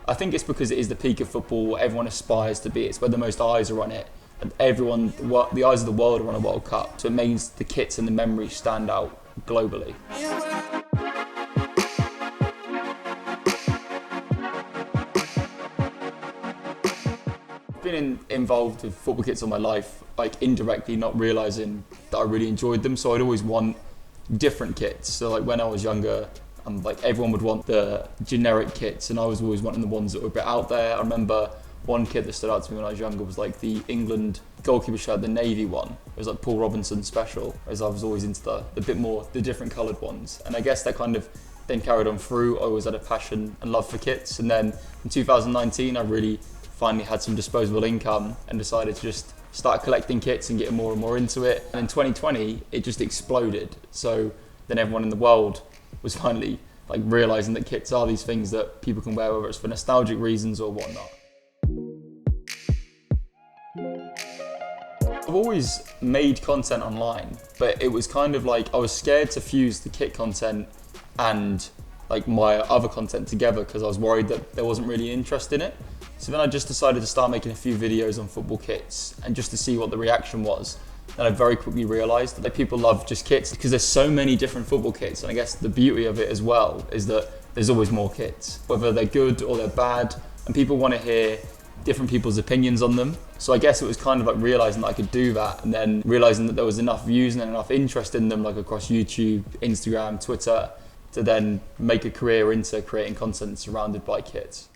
I think it's because it is the peak of football. Everyone aspires to be. It's where the most eyes are on it. And the eyes of the world are on a World Cup. So it means the kits and the memories stand out globally. I've been involved with football kits all my life, like indirectly not realising that I really enjoyed them. So I'd always want different kits. So like when I was younger, like everyone would want the generic kits, and I was always wanting the ones that were a bit out there. I remember one kit that stood out to me when I was younger was like the England goalkeeper shirt, the navy one. It was like Paul Robinson special, as I was always into the different coloured ones. And I guess that kind of then carried on through. I always had a passion and love for kits. And then in 2019, I really finally had some disposable income and decided to just start collecting kits and getting more and more into it. And in 2020, it just exploded. So then everyone in the world was finally like realising that kits are these things that people can wear, whether it's for nostalgic reasons or whatnot. I've always made content online, but it was kind of like I was scared to fuse the kit content and like my other content together because I was worried that there wasn't really interest in it. So then I just decided to start making a few videos on football kits and just to see what the reaction was. And I very quickly realised that people love just kits because there's so many different football kits. And I guess the beauty of it as well is that there's always more kits, whether they're good or they're bad. And people want to hear different people's opinions on them. So I guess it was kind of like realising that I could do that and then realising that there was enough views and enough interest in them, like across YouTube, Instagram, Twitter, to then make a career into creating content surrounded by kits.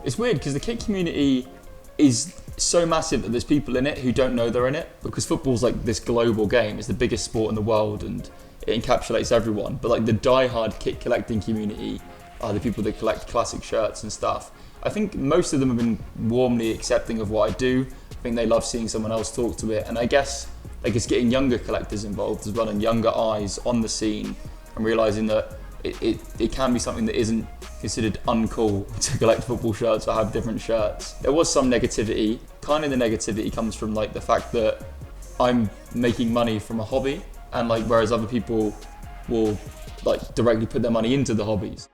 It's weird because the kit community is so massive that there's people in it who don't know they're in it, because football's like this global game. It's the biggest sport in the world and it encapsulates everyone. But like the die-hard kit collecting community are the people that collect classic shirts and stuff. I think most of them have been warmly accepting of what I do. I think they love seeing someone else talk to it, and I guess like it's getting younger collectors involved as well and younger eyes on the scene and realising that it can be something that isn't considered uncool to collect football shirts or have different shirts. There was some negativity. Kind of the negativity comes from like the fact that I'm making money from a hobby, and like whereas other people will like directly put their money into the hobbies.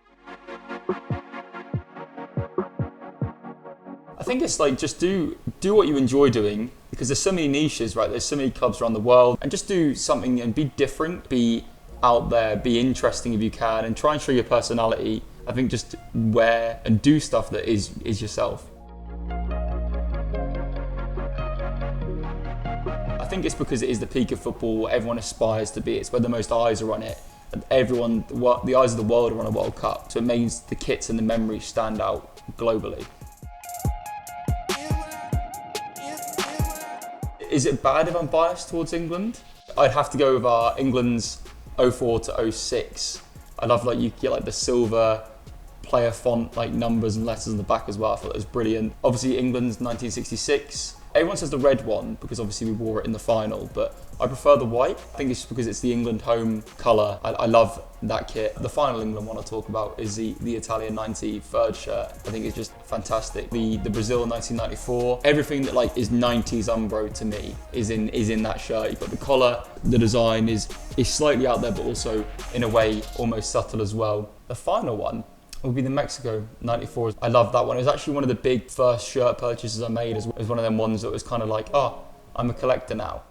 I think it's like just do what you enjoy doing, because there's so many niches, right? There's so many clubs around the world, and just do something and be different, be out there, be interesting if you can, and try and show your personality. I think just wear and do stuff that is yourself. I think it's because it is the peak of football. Everyone aspires to be. It's where the most eyes are on it. And the eyes of the world are on a World Cup. So it means the kits and the memories stand out globally. Is it bad if I'm biased towards England? I'd have to go with England's 04 to 06. I love like you get like the silver player font like numbers and letters on the back as well. I thought it was brilliant. Obviously England's 1966. Everyone says the red one because obviously we wore it in the final, but I prefer the white. I think it's because it's the England home colour. I love that kit. The final England one I talk about is the Italian 93rd shirt. I think it's just fantastic. The Brazil 1994. Everything that like is 90s Umbro to me is in that shirt. You've got the collar, the design is slightly out there, but also in a way almost subtle as well. The final one would be the Mexico 94. I love that one. It was actually one of the big first shirt purchases I made. It was one of them ones that was kind of like, oh, I'm a collector now.